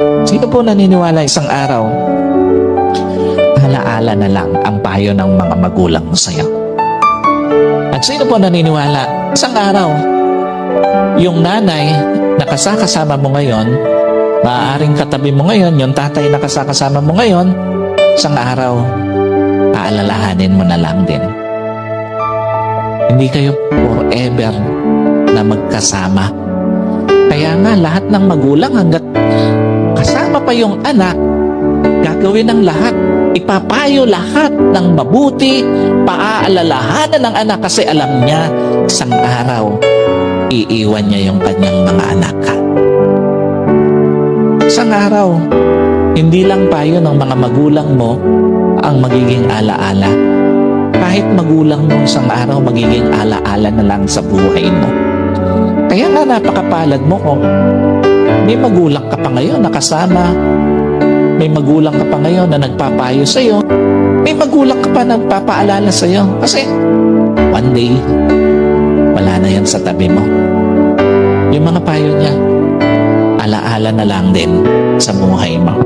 Sino po naniniwala isang araw, alaala na lang ang payo ng mga magulang mo sa'yo? At sino po naniniwala isang araw, yung nanay na kasama mo ngayon, maaaring katabi mo ngayon, yung tatay na kasama mo ngayon, isang araw, aalalahanin mo na lang din. Hindi kayo forever na magkasama. Kaya nga lahat ng magulang hanggat kasama pa yung anak, gagawin ng lahat. Ipapayo lahat ng mabuti, paaalalahanan ng anak kasi alam niya, isang araw, iiwan niya yung kanyang mga anak. Isang araw, hindi lang payo ng mga magulang mo ang magiging alaala. Kahit magulang mo isang araw, magiging alaala na lang sa buhay mo. Kaya nga napakapalad mo kung may magulang ka pa ngayon na kasama, may magulang ka pa ngayon na nagpapayo sa'yo, may magulang ka pa nagpapaalala sa'yo. Kasi one day, wala na yan sa tabi mo. Yung mga payo niya, alaala na lang din sa buhay mo.